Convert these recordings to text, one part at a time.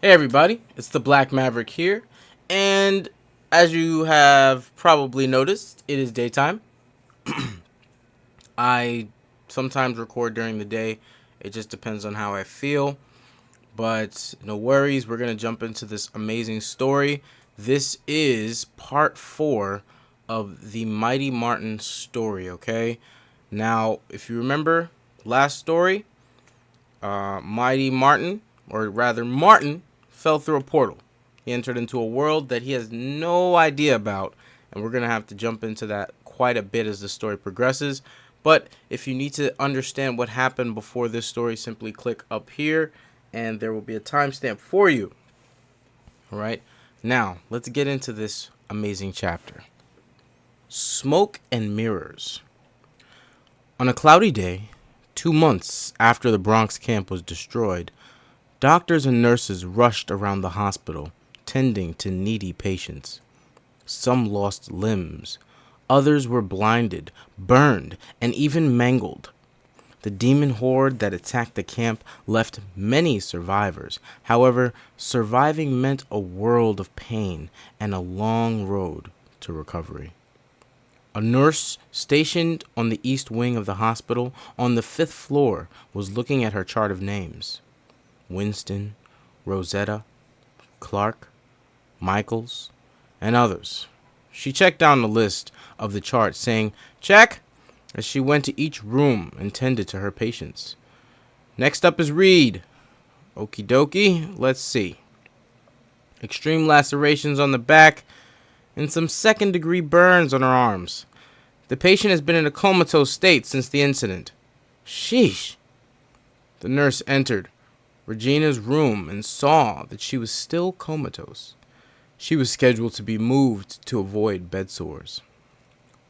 Hey everybody, it's the Black Maverick here, and as you have probably noticed, it is daytime. I sometimes record during the day, it just depends on how I feel, but no worries, we're going to jump into this amazing story. This is part 4 of the Mighty Martin story, okay? Now, if you remember last story, Mighty Martin, or rather Martin, fell through a portal. He entered into a world that he has no idea about, and we're going to have to jump into that quite a bit as the story progresses. But if you need to understand what happened before this story, simply click up here, and there will be a timestamp for you. All right, now let's get into this amazing chapter. Smoke and Mirrors. On a cloudy day, 2 months after the Bronx Camp was destroyed, doctors and nurses rushed around the hospital, tending to needy patients. Some lost limbs. Others were blinded, burned, and even mangled. The demon horde that attacked the camp left many survivors. However, surviving meant a world of pain and a long road to recovery. A nurse stationed on the east wing of the hospital on the 5th floor was looking at her chart of names. Winston, Rosetta, Clark, Michaels, and others. She checked down the list of the chart, saying, "Check," as she went to each room and tended to her patients. Next up is Reed. Okie dokie, let's see. Extreme lacerations on the back and some second-degree burns on her arms. The patient has been in a comatose state since the incident. Sheesh. The nurse entered Regina's room and saw that she was still comatose. She was scheduled to be moved to avoid bed sores.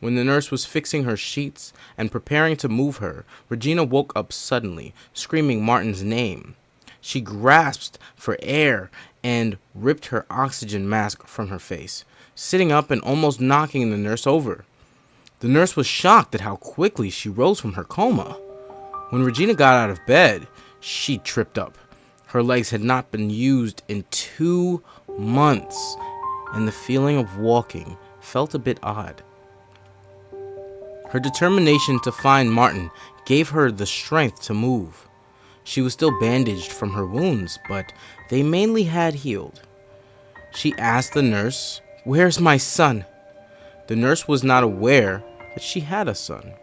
When the nurse was fixing her sheets and preparing to move her, Regina woke up suddenly, screaming Martin's name. She grasped for air and ripped her oxygen mask from her face, sitting up and almost knocking the nurse over. The nurse was shocked at how quickly she rose from her coma. When Regina got out of bed, she tripped up. Her legs had not been used in 2 months, and the feeling of walking felt a bit odd. Her determination to find Martin gave her the strength to move. She was still bandaged from her wounds, but they mainly had healed. She asked the nurse, "Where's my son?" The nurse was not aware that she had a son.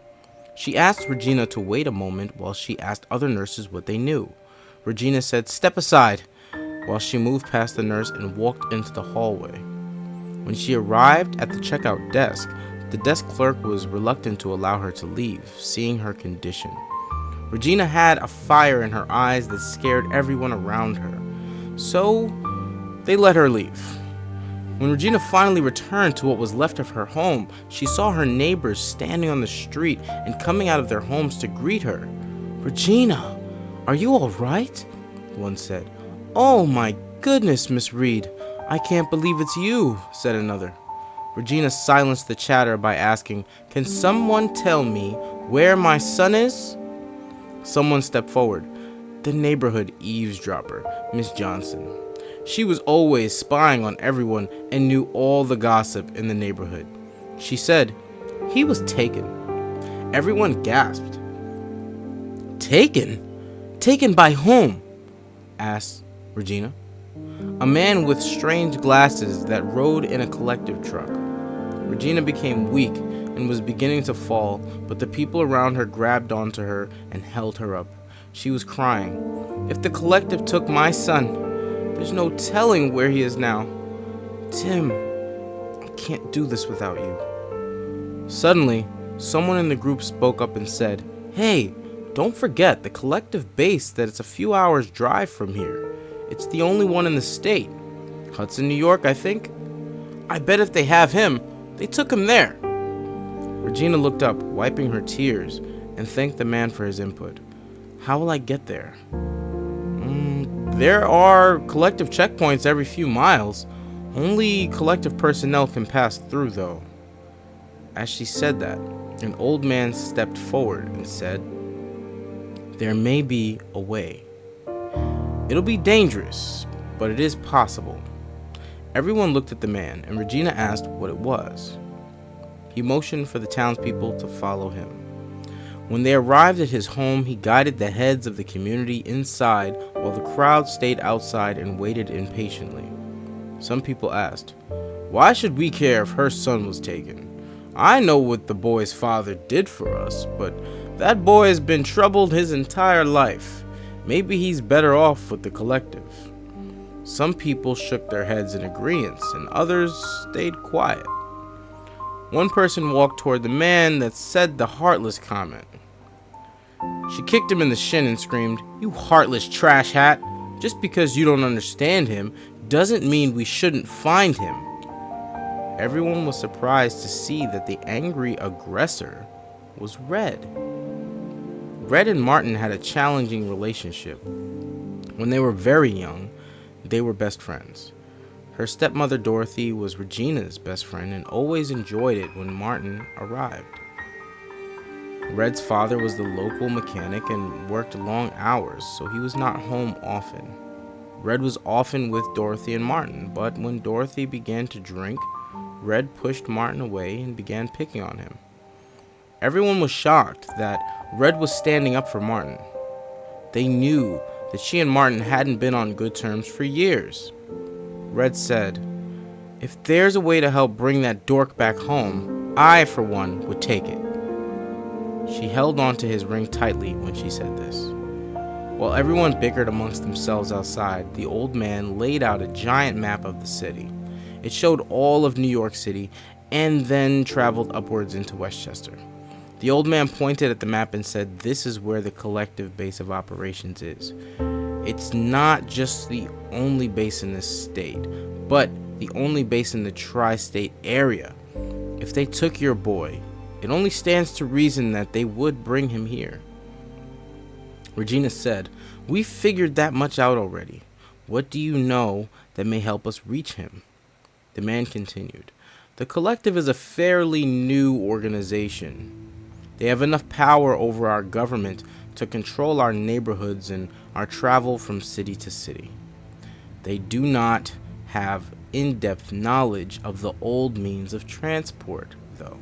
She asked Regina to wait a moment while she asked other nurses what they knew. Regina said, "Step aside," while she moved past the nurse and walked into the hallway. When she arrived at the checkout desk, the desk clerk was reluctant to allow her to leave, seeing her condition. Regina had a fire in her eyes that scared everyone around her, so they let her leave. When Regina finally returned to what was left of her home, she saw her neighbors standing on the street and coming out of their homes to greet her. "Regina, are you all right?" one said. "Oh my goodness, Miss Reed, I can't believe it's you," said another. Regina silenced the chatter by asking, "Can someone tell me where my son is?" Someone stepped forward. The neighborhood eavesdropper, Miss Johnson. She was always spying on everyone and knew all the gossip in the neighborhood. She said, "He was taken." Everyone gasped. "Taken? Taken by whom?" asked Regina. "A man with strange glasses that rode in a collective truck." Regina became weak and was beginning to fall, but the people around her grabbed onto her and held her up. She was crying. "If the collective took my son, there's no telling where he is now. Tim, I can't do this without you." Suddenly, someone in the group spoke up and said, "Hey, don't forget the collective base that it's a few hours drive from here. It's the only one in the state. Hudson, New York, I think. I bet if they have him, they took him there." Regina looked up, wiping her tears, and thanked the man for his input. "How will I get there?" There are collective checkpoints every few miles. Only collective personnel can pass through, though." As she said that, an old man stepped forward and said, "There may be a way. It'll be dangerous, but it is possible. Everyone looked at the man, and Regina asked what it was. He motioned for the townspeople to follow him. When they arrived at his home, he guided the heads of the community inside while the crowd stayed outside and waited impatiently. Some people asked, "Why should we care if her son was taken? I know what the boy's father did for us, but that boy has been troubled his entire life. Maybe he's better off with the collective." Some people shook their heads in agreement, and others stayed quiet. One person walked toward the man that said the heartless comment. She kicked him in the shin and screamed, "You heartless trash hat! Just because you don't understand him doesn't mean we shouldn't find him." Everyone was surprised to see that the angry aggressor was Red. Red and Martin had a challenging relationship. When they were very young, they were best friends. Her stepmother Dorothy was Regina's best friend and always enjoyed it when Martin arrived. Red's father was the local mechanic and worked long hours, so he was not home often. Red was often with Dorothy and Martin, but when Dorothy began to drink, Red pushed Martin away and began picking on him. Everyone was shocked that Red was standing up for Martin. They knew that she and Martin hadn't been on good terms for years. Red said, "If there's a way to help bring that dork back home, I, for one, would take it." She held onto his ring tightly when she said this. While everyone bickered amongst themselves outside, the old man laid out a giant map of the city. It showed all of New York City and then traveled upwards into Westchester. The old man pointed at the map and said, "This is where the collective base of operations is. It's not just the only base in this state, but the only base in the tri-state area. If they took your boy, it only stands to reason that they would bring him here." Regina said, "We figured that much out already. What do you know that may help us reach him?" The man continued, "The collective is a fairly new organization. They have enough power over our government to control our neighborhoods and our travel from city to city. They do not have in-depth knowledge of the old means of transport, though.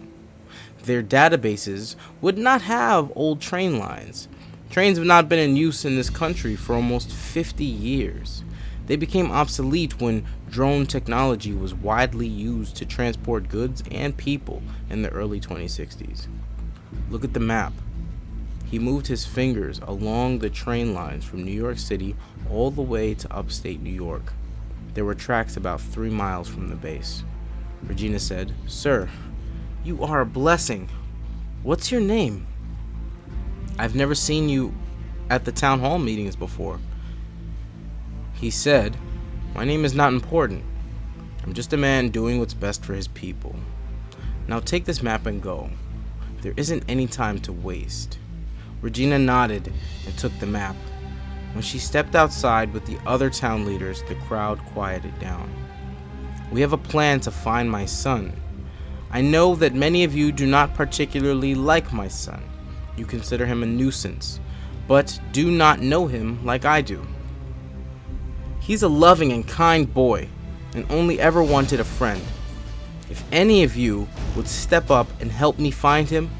Their databases would not have old train lines. Trains have not been in use in this country for almost 50 years. They became obsolete when drone technology was widely used to transport goods and people in the early 2060s. Look at the map." He moved his fingers along the train lines from New York City all the way to upstate New York. There were tracks about 3 miles from the base. Regina said, "Sir, you are a blessing. What's your name? I've never seen you at the town hall meetings before." He said, "My name is not important. I'm just a man doing what's best for his people. Now take this map and go. There isn't any time to waste." Regina nodded and took the map. When she stepped outside with the other town leaders, the crowd quieted down. "We have a plan to find my son. I know that many of you do not particularly like my son. You consider him a nuisance, but do not know him like I do. He's a loving and kind boy and only ever wanted a friend. If any of you would step up and help me find him,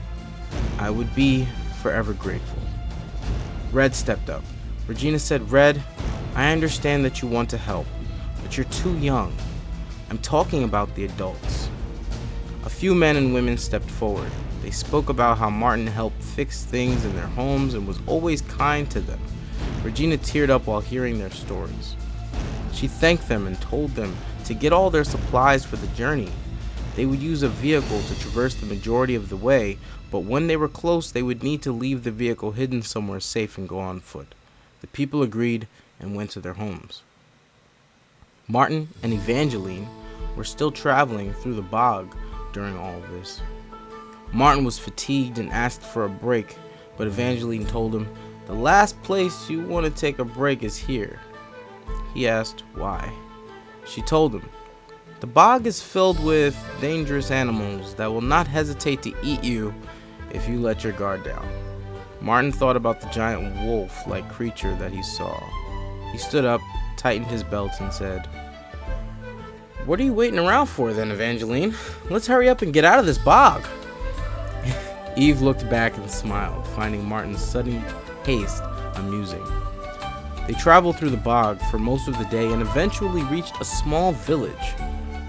I would be forever grateful." Red stepped up. Regina said, "Red, I understand that you want to help, but you're too young. I'm talking about the adults." A few men and women stepped forward. They spoke about how Martin helped fix things in their homes and was always kind to them. Regina teared up while hearing their stories. She thanked them and told them to get all their supplies for the journey. They would use a vehicle to traverse the majority of the way, but when they were close, they would need to leave the vehicle hidden somewhere safe and go on foot. The people agreed and went to their homes. Martin and Evangeline were still traveling through the bog during all of this. Martin was fatigued and asked for a break, but Evangeline told him, "The last place you want to take a break is here." He asked why. She told him, "The bog is filled with dangerous animals that will not hesitate to eat you if you let your guard down." Martin thought about the giant wolf-like creature that he saw. He stood up, tightened his belt and said, "What are you waiting around for then, Evangeline? Let's hurry up and get out of this bog." Eve looked back and smiled, finding Martin's sudden haste amusing. They traveled through the bog for most of the day and eventually reached a small village.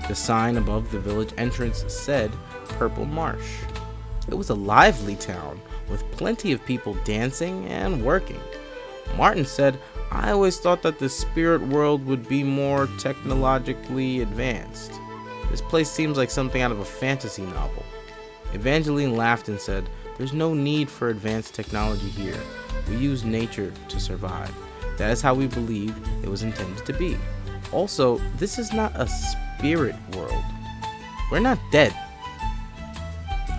The sign above the village entrance said Purple Marsh. It was a lively town with plenty of people dancing and working. Martin said, "I always thought that the spirit world would be more technologically advanced. This place seems like something out of a fantasy novel." Evangeline laughed and said, "There's no need for advanced technology here. We use nature to survive. That is how we believe it was intended to be. Also, this is not a spirit world. We're not dead.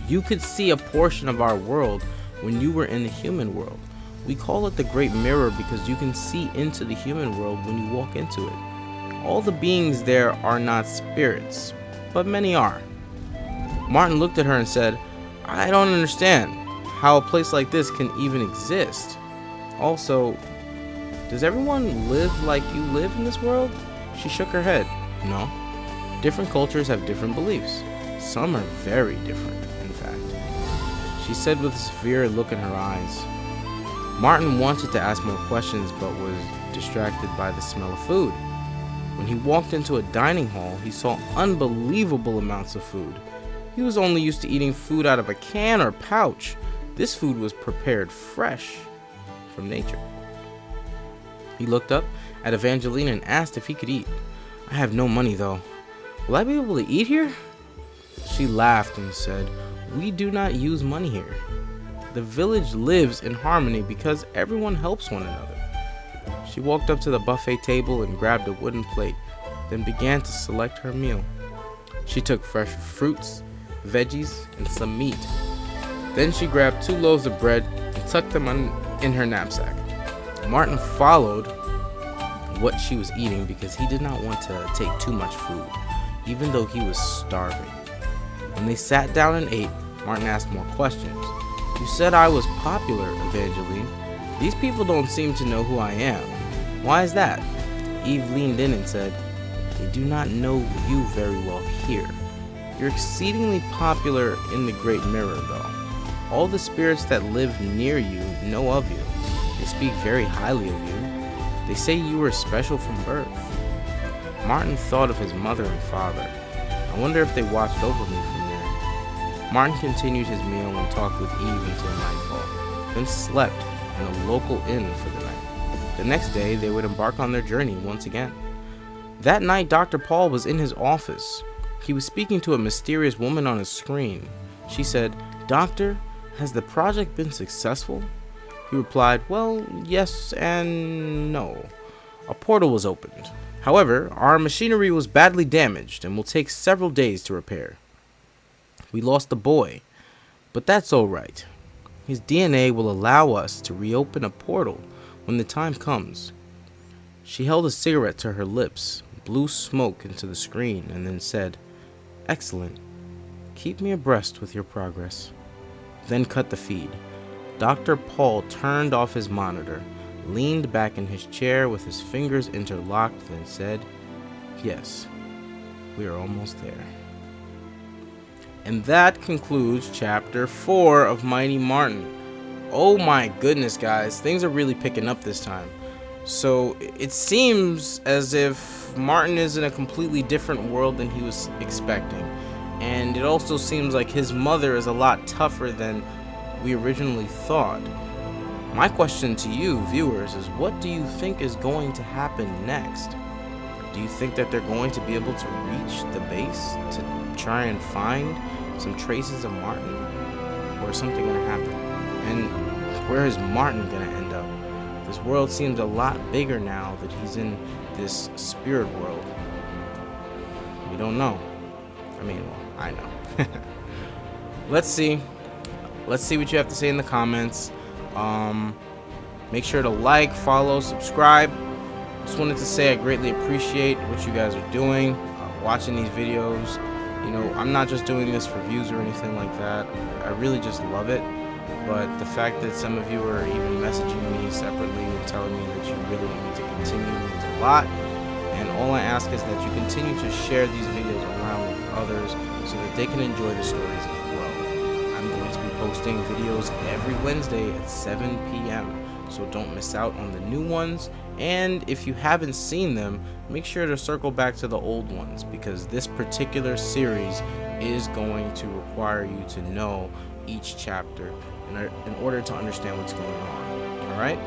You could see a portion of our world when you were in the human world. We call it the Great Mirror because you can see into the human world when you walk into it. All the beings there are not spirits, but many are." Martin looked at her and said, "I don't understand how a place like this can even exist. Also, does everyone live like you live in this world?" She shook her head. "No. Different cultures have different beliefs. Some are very different, in fact," she said with a severe look in her eyes. Martin wanted to ask more questions but was distracted by the smell of food. When he walked into a dining hall, he saw unbelievable amounts of food. He was only used to eating food out of a can or pouch. This food was prepared fresh from nature. He looked up at Evangeline and asked if he could eat. "I have no money though. Will I be able to eat here?" She laughed and said, "We do not use money here. The village lives in harmony because everyone helps one another." She walked up to the buffet table and grabbed a wooden plate, then began to select her meal. She took fresh fruits, veggies, and some meat. Then she grabbed 2 loaves of bread and tucked them in her knapsack. Martin followed what she was eating because he did not want to take too much food, even though he was starving. When they sat down and ate, Martin asked more questions. "You said I was popular, Evangeline. These people don't seem to know who I am. Why is that?" Eve leaned in and said, "They do not know you very well here. You're exceedingly popular in the Great Mirror, though. All the spirits that live near you know of you. They speak very highly of you. They say you were special from birth." Martin thought of his mother and father. "I wonder if they watched over me from there." Martin continued his meal and talked with Eve until nightfall, then slept in a local inn for the night. The next day, they would embark on their journey once again. That night, Dr. Paul was in his office. He was speaking to a mysterious woman on his screen. She said, "Doctor, has the project been successful?" He replied, "Well, yes and no. A portal was opened. However, our machinery was badly damaged and will take several days to repair. We lost the boy, but that's all right. His DNA will allow us to reopen a portal when the time comes." She held a cigarette to her lips, blew smoke into the screen, and then said, "Excellent. Keep me abreast with your progress." Then cut the feed. Dr. Paul turned off his monitor, leaned back in his chair with his fingers interlocked, then said, "Yes, we are almost there." And that concludes chapter 4 of Mighty Martin. Oh my goodness, guys, things are really picking up this time. So it seems as if Martin is in a completely different world than he was expecting. And it also seems like his mother is a lot tougher than we originally thought. My question to you, viewers, is what do you think is going to happen next? Do you think that they're going to be able to reach the base to try and find some traces of Martin? Or is something going to happen? And where is Martin going to end up? This world seems a lot bigger now that he's in this spirit world. We don't know. I mean, well, I know. Let's see. Let's see what you have to say in the comments. Make sure to like, follow, subscribe. Just wanted to say I greatly appreciate what you guys are doing, watching these videos. You know, I'm not just doing this for views or anything like that. I really just love it. But the fact that some of you are even messaging me separately and telling me that you really want me to continue means a lot. And all I ask is that you continue to share these videos around with others so that they can enjoy the stories as well. I'm going to be posting videos every Wednesday at 7 p.m. So don't miss out on the new ones. And if you haven't seen them, make sure to circle back to the old ones, because this particular series is going to require you to know each chapter in order to understand what's going on. All right?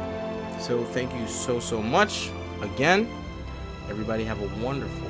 So thank you so much again. Everybody have a wonderful